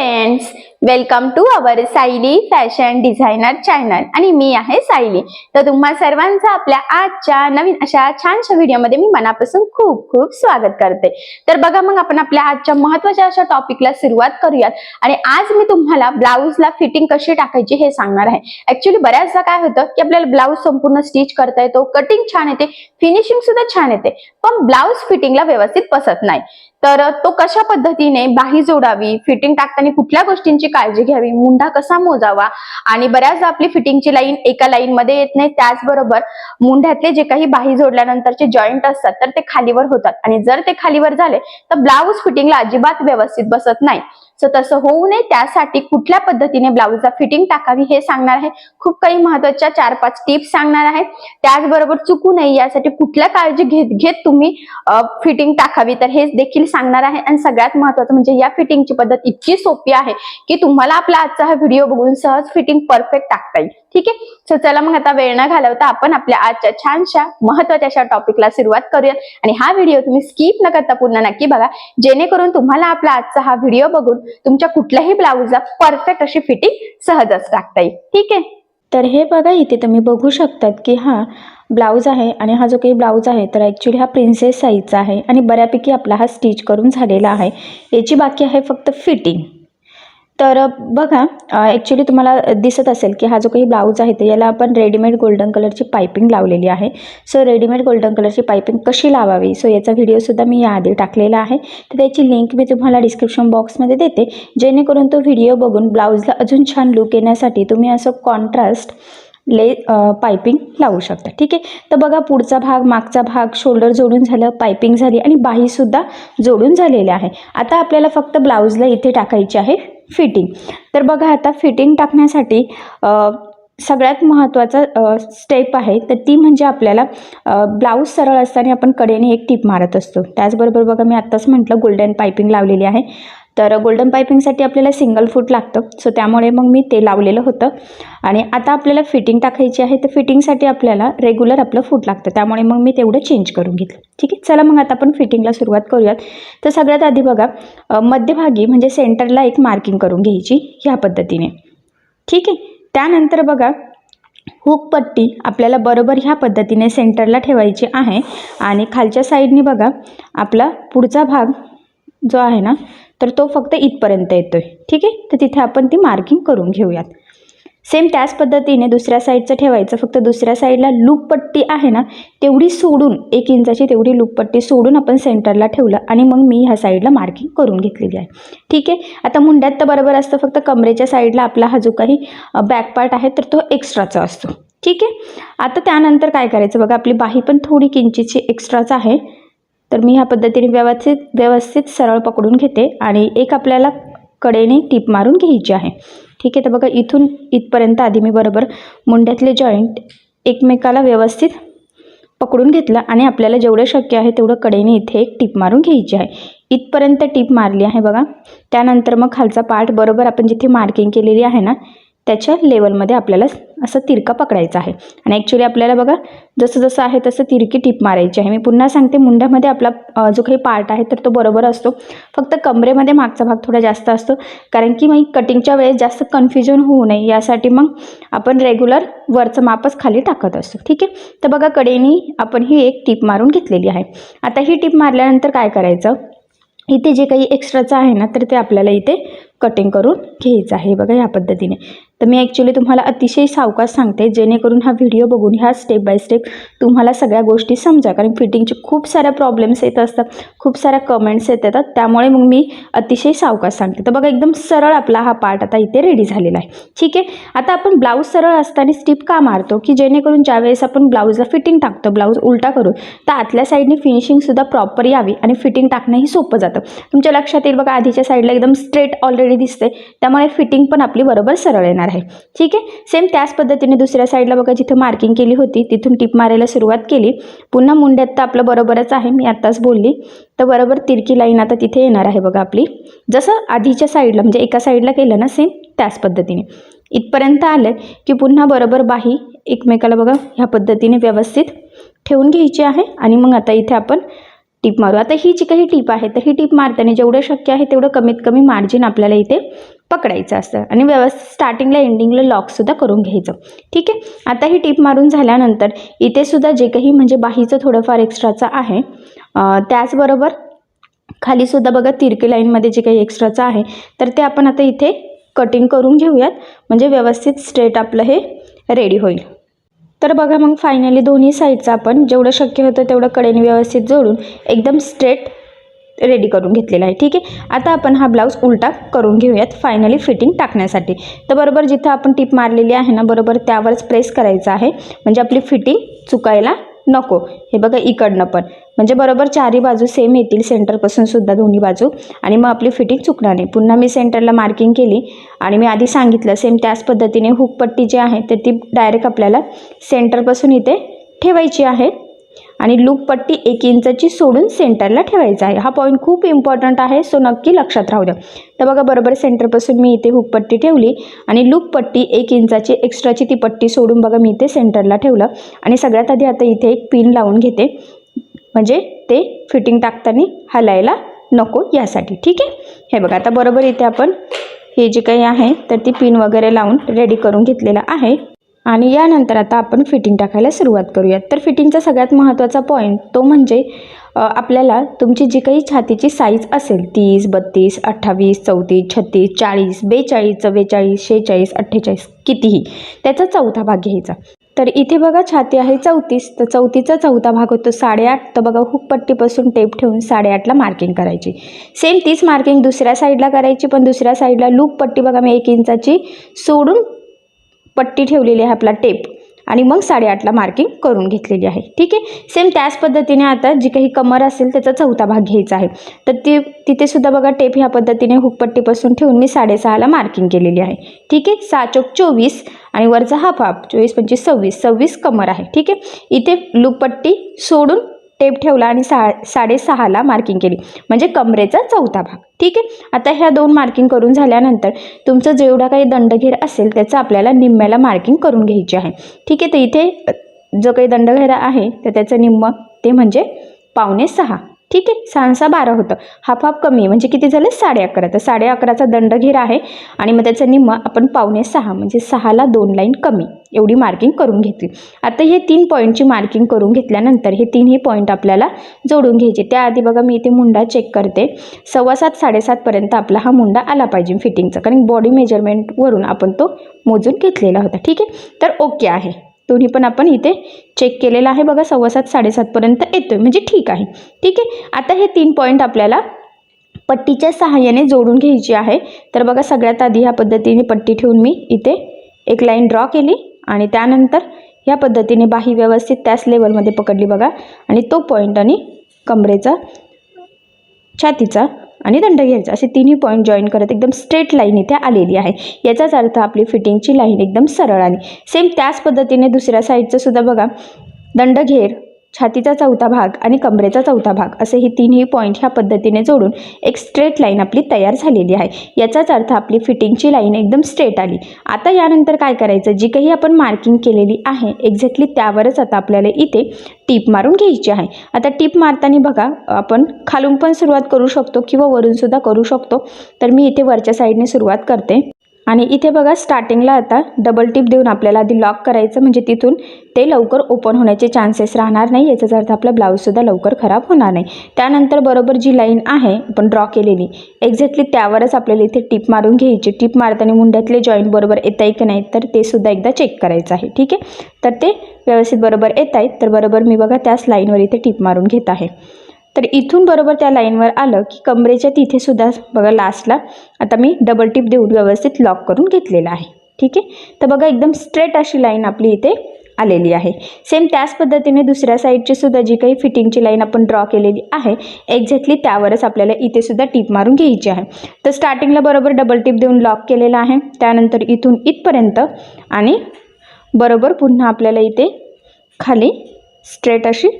Friends, welcome to our Sayali fashion designer channel आणि मी आहे सायली। तर तुम्हा सर्वांचं आपल्या आजच्या नवीन अशा छानशा व्हिडिओमध्ये मी मनापासून खूप खूप स्वागत करते। तर बघा मग आपण आपल्या आजच्या महत्त्वाच्या अशा टॉपिकला सुरुवात करूयात आणि आज मी तुम्हाला ब्लाउजला फिटिंग कशी टाकायची हे सांगणार आहे। ऍक्च्युअली बऱ्याचदा काय होतं की आपल्याला ब्लाउज संपूर्ण स्टिच करता येतो, कटिंग छान येते, फिनिशिंग सुद्धा छान येते, पण ब्लाउज फिटिंगला व्यवस्थित बसत नाही। तर तो कशा पद्धतीने बाही जोडावी, फिटिंग टाकताना कुठल्या गोष्टींची काळजी घ्यावी, मुंढा कसा मोजावा आणि बऱ्याचदा आपली फिटिंगची लाईन एका लाईन मध्ये येत नाही, त्याचबरोबर मुंढ्यातले जे काही बाही जोडल्यानंतरचे जॉईंट असतात तर ते खालीवर होतात आणि जर ते खालीवर झाले तर ब्लाउज फिटिंगला अजिबात व्यवस्थित बसत नाही। सो तसं होऊ नये त्यासाठी कुठल्या पद्धतीने ब्लाउजला फिटिंग टाकावी हे सांगणार आहे। खूप काही महत्त्वाच्या 4-5 टिप्स सांगणार आहे। त्याचबरोबर चुकू नये यासाठी कुठल्या काळजी घेत तुम्ही फिटिंग टाकावी तर हे देखील सांगणार आहे। आणि सगळ्यात महत्त्वाचं म्हणजे या फिटिंगची पद्धत इतकी सोपी आहे की तुम्हाला आपला आजचा हा व्हिडिओ बघून सहज फिटिंग परफेक्ट टाकता येईल। ठीक आहे, सो चला मग आता वेळ न घालवता आपण आपल्या आजच्या छानशा महत्त्वाच्या अशा टॉपिकला सुरुवात करूयात आणि हा व्हिडिओ तुम्ही स्किप न करता पूर्ण नक्की बघा, जेणेकरून तुम्हाला आपला आजचा हा व्हिडिओ बघून तुमच्या कुठल्याही ब्लाउजला परफेक्ट अशी फिटिंग सहजच टाकता येईल। ठीक आहे, तर हे बघा इथे तुम्ही बघू शकतात की हा ब्लाऊज आहे आणि हा जो काही ब्लाऊज आहे तर ॲक्च्युली हा प्रिन्सेस साईजचा आहे आणि बऱ्यापैकी आपला हा स्टिच करून झालेला आहे। याची बाकी आहे फक्त फिटिंग। तर बघा ॲक्च्युली तुम्हाला दिसत असेल की हा जो काही ब्लाऊज आहे तर याला आपण रेडीमेड गोल्डन कलरची पायपिंग लावलेली आहे। सो रेडीमेड गोल्डन कलरची पायपिंग कशी लावावी सो याचा व्हिडिओसुद्धा मी याआधी टाकलेला आहे, तर त्याची लिंक मी तुम्हाला डिस्क्रिप्शन बॉक्समध्ये देते, जेणेकरून तो व्हिडिओ बघून ब्लाऊजला अजून छान लुक येण्यासाठी तुम्ही असं कॉन्ट्रास्ट पायपिंग लावू शकता। ठीक आहे, तर बघा पुढचा भाग, मागचा भाग, शोल्डर जोडून झालं, पायपिंग झाली आणि बाहीसुद्धा जोडून झालेली आहे। आता आपल्याला फक्त ब्लाऊजला इथे टाकायची आहे फिटिंग। तर बघा आता फिटिंग टाकण्यासाठी सगळ्यात महत्त्वाचा स्टेप आहे तर ती म्हणजे आपल्याला ब्लाऊज सरळ असताना आपण कडेने एक टीप मारत असतो। त्याचबरोबर बघा मी आत्ताच म्हटलं गोल्डन पायपिंग लावलेली आहे, तर गोल्डन पायपिंगसाठी आपल्याला सिंगल फूट लागतं, सो त्यामुळे मग मी ते लावलेलं होतं। आणि आता आपल्याला फिटिंग टाकायची आहे तर फिटिंगसाठी आपल्याला रेग्युलर आपलं फूट लागतं, त्यामुळे मग मी तेवढं चेंज करून घेतलं। ठीक आहे, चला मग आता आपण फिटिंगला सुरुवात करूयात। तर सगळ्यात आधी बघा मध्यभागी म्हणजे सेंटरला एक मार्किंग करून घ्यायची ह्या पद्धतीने। ठीक आहे, त्यानंतर बघा हुक पट्टी आपल्याला बरोबर ह्या पद्धतीने सेंटरला ठेवायची आहे आणि खालच्या साईडने बघा आपला पुढचा भाग जो आहे ना तर तो फक्त इथपर्यंत येतोय। ठीक आहे, तर तिथे आपण ती मार्किंग करून घेऊयात। सेम त्याच पद्धतीने दुसऱ्या साईडचं ठेवायचं, फक्त दुसऱ्या साईडला लूप पट्टी आहे ना तेवढी सोडून 1 इंचाची तेवढी लूप पट्टी सोडून आपण सेंटरला ठेवलं आणि मग मी ह्या साईडला मार्किंग करून घेतलेली आहे। ठीक आहे, आता मुंड्यात तर बरोबर असतं, फक्त कमरेच्या साईडला आपला हा जो काही बॅक पार्ट आहे तर तो एक्स्ट्राचा असतो। ठीक आहे, आता त्यानंतर काय करायचं बघा आपली बाही पण थोडी किंचितची एक्स्ट्राच आहे, तर मी ह्या पद्धतीने व्यवस्थित सरळ पकडून घेते आणि एक आपल्याला कडेने टीप मारून घ्यायची आहे। ठीक आहे, तर बघा इथून इथपर्यंत आधी मी बरोबर मुंड्यातले जॉईंट एकमेकाला व्यवस्थित पकडून घेतलं आणि आपल्याला जेवढं शक्य आहे तेवढं कडेने इथे एक टीप मारून घ्यायची आहे। इथपर्यंत टीप मारली आहे बघा, त्यानंतर मग खालचा पार्ट बरोबर आपण जिथे मार्किंग केलेली आहे ना त्याच्या लेवलमध्ये आपल्याला असं तिरका पकडायचा आहे आणि ॲक्च्युली आपल्याला बघा जसं जसं आहे तसं तिरकी टीप मारायची आहे। मी पुन्हा सांगते, मुंड्यामध्ये आपला जो काही पार्ट आहे तर तो बरोबर असतो, फक्त कमरेमध्ये मागचा भाग थोडा जास्त असतो, कारण की मग कटिंगच्या वेळेस जास्त कन्फ्युजन होऊ नये यासाठी मग आपण रेग्युलर वरचं मापच खाली टाकत असतो। ठीक आहे, तर बघा कडेनी आपण ही एक टीप मारून घेतलेली आहे। आता ही टीप मारल्यानंतर काय करायचं, इथे जे काही एक्स्ट्राचं आहे ना तर ते आपल्याला इथे कटिंग करून घ्यायचं आहे बघा ह्या पद्धतीने। तर मी ॲक्च्युली तुम्हाला अतिशय सावकाश सांगते, जेणेकरून हा व्हिडिओ बघून ह्या स्टेप बाय स्टेप तुम्हाला सगळ्या गोष्टी समजा, कारण फिटिंगचे खूप साऱ्या प्रॉब्लेम्स येत असतात, खूप साऱ्या कमेंट्स येत येतात, त्यामुळे मग मी अतिशय सावकाश सांगते। तर बघा एकदम सरळ आपला हा पार्ट आता इथे रेडी झालेला आहे। ठीक आहे, आता आपण ब्लाऊज सरळ असताना स्टिप का मारतो की जेणेकरून ज्यावेळेस आपण ब्लाऊजला फिटिंग टाकतो, ब्लाऊज उलटा करून, तर आतल्या साईडने फिनिशिंगसुद्धा प्रॉपर यावी आणि फिटिंग टाकणंही सोपं जातं। तुमच्या लक्षात येईल बघा आधीच्या साईडला एकदम स्ट्रेट ऑलरेडी दिसते, त्यामुळे फिटिंग पण आपली बरोबर सरळ येणार आहे। ठीक आहे, सेम त्याच पद्धतीने दुसऱ्या साईडला बघा जिथं मार्किंग केली होती तिथून टीप मारायला सुरुवात केली, पुन्हा मुंड्यात तर आपलं बरोबरच आहे, मी आत्ताच बोलली, तर बरोबर तिरकी लाईन आता तिथे येणार आहे बघा आपली, जसं आधीच्या साईडला म्हणजे एका साईडला केलं ना सेम त्याच पद्धतीने इथपर्यंत आलं की पुन्हा बरोबर बाही एकमेकाला बघा ह्या पद्धतीने व्यवस्थित ठेवून घ्यायची आहे आणि मग आता इथे आपण टीप मारू। आता ही जी काही टीप आहे तर ही टीप मारताना जेवढं शक्य आहे तेवढं कमीत कमी मार्जिन आपल्याला इथे पकडायचं असतं आणि व्यवस्थित स्टार्टिंगला एंडिंगला लॉकसुद्धा करून घ्यायचं. ठीक आहे. आता ही टीप मारून झाल्यानंतर इथे सुद्धा जे काही म्हणजे बाहीचं थोडंफार एक्स्ट्राचं आहे, त्याचबरोबर खालीसुद्धा बघा तिरकी लाईनमध्ये जे काही एक्स्ट्राचं आहे तर ते आपण आता इथे कटिंग करून घेऊयात, म्हणजे व्यवस्थित स्ट्रेट आपलं हे रेडी होईल. तर बघा मग फायनली दोन्ही साईडचं आपण जेवढं शक्य होतं तेवढं कडेने व्यवस्थित जोडून एकदम स्ट्रेट रेडी करून घेतलेला आहे. ठीक आहे. आता आपण हा ब्लाऊज उलटा करून घेऊयात फायनली फिटिंग टाकण्यासाठी. तर बरोबर जिथं आपण टीप मारलेली आहे ना, बरोबर त्यावरच प्रेस करायचं आहे, म्हणजे आपली फिटिंग चुकायला नको. हे बघा इकडनं पण, म्हणजे बरोबर चारही बाजू सेम येतील, सेंटरपासून सुद्धा दोन्ही बाजू, आणि मग आपली फिटिंग चुकणार नाही. पुन्हा मी सेंटरला मार्किंग केली आणि मी आधी सांगितलं सेम त्याच पद्धतीने हुक पट्टी जी आहे तर ती डायरेक्ट आपल्याला सेंटरपासून इथे ठेवायची आहे आणि लूप पट्टी 1 इंचाची सोडून सेंटरला ठेवायचं आहे. हा पॉईंट खूप इम्पॉर्टंट आहे, सो नक्की लक्षात राहू द्या. तर बघा बरोबर सेंटरपासून मी इथे हुक पट्टी ठेवली आणि लूप पट्टी 1 इंचाची एक्स्ट्राची ती पट्टी सोडून बघा मी इथे सेंटरला ठेवलं आणि सगळ्यात आधी आता इथे एक पिन लावून घेते, म्हणजे ते फिटिंग टाकताना हलायला नको यासाठी. ठीक आहे. हे बघा आता बरोबर इथे आपण हे जे काही आहे तर ती पिन वगैरे लावून रेडी करून घेतलेलं आहे आणि यानंतर आता आपण फिटिंग टाकायला सुरुवात करूयात. तर फिटिंगचा सगळ्यात महत्त्वाचा पॉईंट तो म्हणजे आपल्याला तुमची जी काही छातीची साईज असेल 30, 32, 28, 34, 36, 40, 42, 44, 46, 48 कितीही, त्याचा चौथा भाग घ्यायचा. तर इथे बघा छाती आहे 34, तर 34चा चौथा भाग होतो 8.5. तर बघा हुकपट्टीपासून टेप ठेवून 8.5ला मार्किंग करायची. सेम तीच मार्किंग दुसऱ्या साईडला करायची, पण दुसऱ्या साईडला लूप पट्टी बघा मी 1 इंचाची सोडून पट्टी ठेवलेली आहे आपला टेप आणि मग 8.5ला मार्किंग करून घेतलेली आहे. ठीक आहे. सेम त्याच पद्धतीने आता जी काही कमर असेल त्याचा चौथा भाग घ्यायचा आहे. तर तिथे सुद्धा बघा टेप ह्या पद्धतीने हुकपट्टीपासून ठेवून मी 6.5ला मार्किंग केलेली आहे. ठीक आहे. 6 चौक 24 आणि वरचा हाफ 24, 25, 26 कमर आहे. ठीक आहे. इथे लूपपट्टी सोडून टेप ठेवला आणि 6.5ला मार्किंग केली, म्हणजे कमरेचा चौथा भाग. ठीक आहे. आता ह्या 2 मार्किंग करून झाल्यानंतर तुमचं जेवढा काही दंडघेर असेल त्याचं आपल्याला निम्म्याला मार्किंग करून घ्यायची आहे. ठीक आहे. तर इथे जो काही दंडघेर आहे तर त्याचं निम्म ते म्हणजे 5.25. ठीक आहे. 6 12 होतं, हाफ कमी आहे, म्हणजे किती झाले 11.5. तर 11.5चा दंडघेर आहे आणि मग त्याचं निम्म आपण 5.25 म्हणजे 6ला 2 लाईन कमी एवढी मार्किंग करून घेतली. आता हे 3 पॉईंटची मार्किंग करून घेतल्यानंतर हे 3ही पॉईंट आपल्याला जोडून घ्यायचे. त्याआधी बघा मी इथे मुंडा चेक करते. 7.25 7.5पर्यंत आपला हा मुंडा आला पाहिजे फिटिंगचा, कारण बॉडी मेजरमेंटवरून आपण तो मोजून घेतलेला होता. ठीक आहे. तर ओके आहे, दोन्ही पण आपण इथे चेक केलेलं आहे. बघा 7.25 7.5पर्यंत येतोय, म्हणजे ठीक आहे. ठीक आहे. आता हे 3 पॉईंट आपल्याला पट्टीच्या सहाय्याने जोडून घ्यायची आहे. तर बघा सगळ्यात आधी ह्या पद्धतीने पट्टी ठेवून मी इथे एक लाईन ड्रॉ केली आणि त्यानंतर ह्या पद्धतीने बाही व्यवस्थित त्याच लेवलमध्ये पकडली बघा, आणि तो पॉईंट आणि कमरेचा, छातीचा आणि दंडघेरचा असे 3ही पॉईंट जॉईन करत एकदम स्ट्रेट लाईन इथे आलेली आहे. याचाच अर्थ आपली फिटिंगची लाईन एकदम सरळ आली. सेम त्याच पद्धतीने दुसऱ्या साईडचं सुद्धा बघा दंडघेर, छातीचा चौथा भाग आणि कमरेचा चौथा भाग असे ही 3ही पॉईंट ह्या पद्धतीने जोडून एक स्ट्रेट लाईन आपली तयार झालेली आहे. याचाच अर्थ आपली फिटिंगची लाईन एकदम स्ट्रेट आली. आता यानंतर काय करायचं, जी काही आपण मार्किंग केलेली आहे एक्झॅक्टली त्यावरच आता आपल्याला इथे टीप मारून घ्यायची आहे. आता टीप मारताना बघा आपण खालून पण सुरुवात करू शकतो किंवा वरून सुद्धा करू शकतो. तर मी इथे वरच्या साईडने सुरुवात करते आणि इथे बघा स्टार्टिंगला आता डबल टिप देऊन आपल्याला आधी लॉक करायचं, म्हणजे तिथून ते लवकर ओपन होण्याचे चान्सेस राहणार नाही. याचाच अर्थ आपला ब्लाऊजसुद्धा लवकर खराब होणार नाही. त्यानंतर बरोबर जी लाईन आहे आपण ड्रॉ केलेली एक्झॅक्टली त्यावरच आपल्याला इथे टिप मारून घ्यायची. टिप मारताना मुंड्यातले जॉईंट बरोबर येत आहे की नाही तर ते सुद्धा एकदा चेक करायचं आहे. ठीक आहे. तर ते व्यवस्थित बरोबर येत आहेत, तर बरोबर मी बघा त्याच लाईनवर इथे टिप मारून घेत आहे. तर इथून बरोबर त्या लाईनवर आलं की कमरेच्या तिथे सुद्धा बघा लास्टला आता मी डबल टिप देऊन व्यवस्थित लॉक करून घेतलेला आहे. ठीक आहे. तर बघा एकदम स्ट्रेट अशी लाईन आपली इथे आलेली आहे. सेम त्याच पद्धतीने दुसऱ्या साईडची सुद्धा जी काही फिटिंगची लाईन आपण ड्रॉ केलेली आहे एक्झॅक्टली त्यावरच आपल्याला इथे सुद्धा टिप मारून घ्यायची आहे. तर स्टार्टिंगला बरोबर डबल टिप देऊन लॉक केलेला आहे, त्यानंतर इथून इथपर्यंत आणि बरोबर पुन्हा आपल्याला इथे खाली स्ट्रेट अशी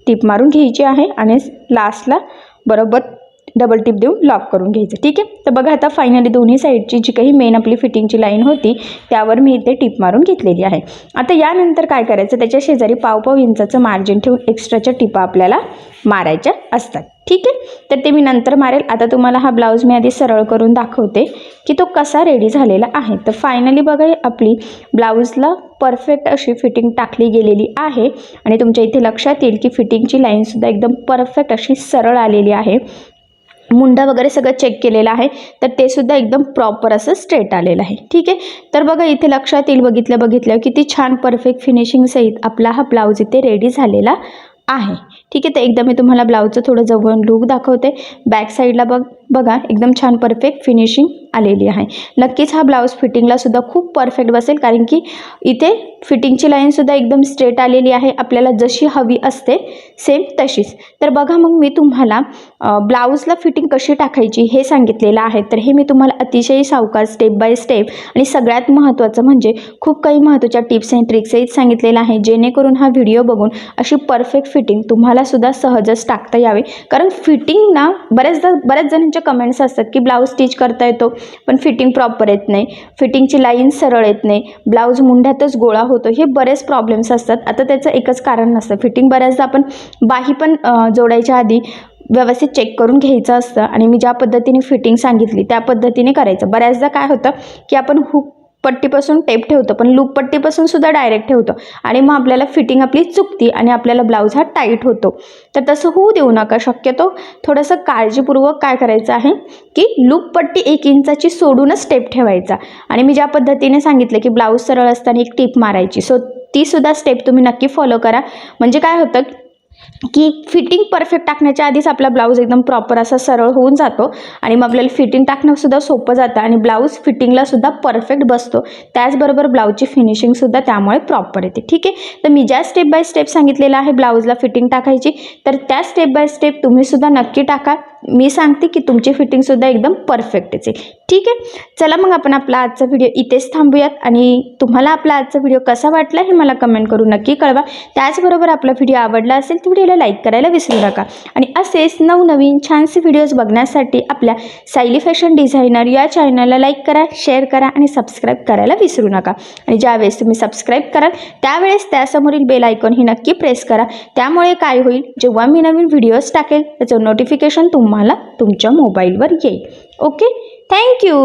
टिप मारून घ्यायची आहे आणि लास्टला बरोबर डबल टिप देऊन लॉक करून घ्यायचं. ठीक आहे. तर बघा आता फायनली दोन्ही साईडची जी काही मेन आपली फिटिंगची लाईन होती त्यावर मी इथे टिप मारून घेतलेली आहे. आता यानंतर काय करायचं, त्याच्या शेजारी पाव इंचाचं मार्जिन ठेवून एक्स्ट्राच्या टिपा आपल्याला मारायच्या असतात. ठीक आहे. तर ते मी नंतर मारेल. आता तुम्हाला हा ब्लाऊज मी आधी सरळ करून दाखवते की तो कसा रेडी झालेला आहे. तर फायनली बघा आपली ब्लाऊजला परफेक्ट अशी फिटिंग टाकली गेलेली आहे आणि तुमच्या इथे लक्षात येईल की फिटिंगची लाईनसुद्धा एकदम परफेक्ट अशी सरळ आलेली आहे. मुंडा वगैरे सगळं चेक केलेलं आहे तर ते सुद्धा एकदम प्रॉपर असं स्ट्रेट आलेलं आहे. ठीक आहे. तर बघा इथे लक्षात येईल बघितलं किती छान परफेक्ट फिनिशिंग सहित आपला हा ब्लाऊज इथे रेडी झालेला आहे. ठीक आहे. तर एकदा मी तुम्हाला ब्लाऊजचं थोडं जवळून लुक दाखवते. बॅक साईडला बघा एकदम छान परफेक्ट फिनिशिंग आलेली आहे. नक्कीच हा ब्लाऊज फिटिंगला सुद्धा खूप परफेक्ट बसेल कारण की इथे फिटिंगची लाईनसुद्धा एकदम स्ट्रेट आलेली आहे, आपल्याला जशी हवी असते सेम तशीच. तर बघा मग मी तुम्हाला ब्लाऊजला फिटिंग कशी टाकायची हे सांगितलेलं आहे. तर हे मी तुम्हाला अतिशय सावकाश स्टेप बाय स्टेप आणि सगळ्यात महत्त्वाचं म्हणजे खूप काही महत्त्वाच्या टिप्स अँड ट्रिक्सही सांगितलेलं आहे जेणेकरून हा व्हिडिओ बघून अशी परफेक्ट फिटिंग तुम्हाला सुद्धा सहजच टाकता यावे. कारण फिटिंग ना बऱ्याच जणांच्या कमेंट्स असतात की ब्लाऊज स्टिच करता येतो पण फिटिंग प्रॉपर येत नाही, फिटिंगची लाईन सरळ येत नाही, ब्लाऊज मुंढ्यातच गोळा होतो, हे बरेच प्रॉब्लेम्स असतात. आता त्याचं एकच कारण नसतं. फिटिंग बऱ्याचदा आपण बाही पण जोडायच्या आधी व्यवस्थित चेक करून घ्यायचं असतं आणि मी ज्या पद्धतीने फिटिंग सांगितली त्या पद्धतीने करायचं. बऱ्याचदा काय होतं की आपण हुक पट्टीपासून टेप ठेवतो पण लूप पट्टीपासून सुद्धा डायरेक्ट ठेवतो आणि मग आपल्याला फिटिंग आपली चुकती आणि आपल्याला ब्लाऊज हा टाईट होतो. तर तसं होऊ देऊ नका. शक्यतो थोडंसं काळजीपूर्वक काय करायचं आहे की लूप पट्टी 1 इंचाची सोडूनच टेप ठेवायचा आणि मी ज्या पद्धतीने सांगितलं की ब्लाऊज सरळ असताना एक टिप मारायची, सो ती सुद्धा स्टेप तुम्ही नक्की फॉलो करा. म्हणजे काय होतं की फिटिंग परफेक्ट टाकण्याच्या आधीच आपला ब्लाऊज एकदम प्रॉपर असा सरळ होऊन जातो आणि मग आपल्याला फिटिंग टाकणंसुद्धा सोपं जातं आणि ब्लाऊज फिटिंगला सुद्धा परफेक्ट बसतो. त्याचबरोबर ब्लाऊजची फिनिशिंगसुद्धा त्यामुळे प्रॉपर येते. ठीक आहे. तर मी ज्या स्टेप बाय स्टेप सांगितलेलं आहे ब्लाऊजला फिटिंग टाकायची तर त्या स्टेप बाय स्टेप तुम्हीसुद्धा नक्की टाका. मी सांगते की तुमची फिटिंगसुद्धा एकदम परफेक्ट येईल. ठीक आहे. चला मग आपण आपला आजचा व्हिडिओ इथेच थांबूयात आणि तुम्हाला आपला आजचा व्हिडिओ कसा वाटला हे मला कमेंट करून नक्की कळवा. त्याचबरोबर आपला व्हिडिओ आवडला असेल तर व्हिडिओला लाईक करायला विसरू नका आणि असेच नवनवीन छानसे व्हिडिओज बघण्यासाठी आपल्या सायली फॅशन डिझायनर या चॅनलला लाईक करा, शेअर करा आणि सबस्क्राईब करायला विसरू नका. आणि ज्यावेळेस तुम्ही सबस्क्राईब कराल त्यावेळेस त्यासमोरील बेल आयकॉन ही नक्की प्रेस करा. त्यामुळे काय होईल, जेव्हा मी नवीन व्हिडिओज टाकेल त्याचं नोटिफिकेशन तुम्हाला तुमच्या मोबाईलवर येईल. ओके. थँक्यू.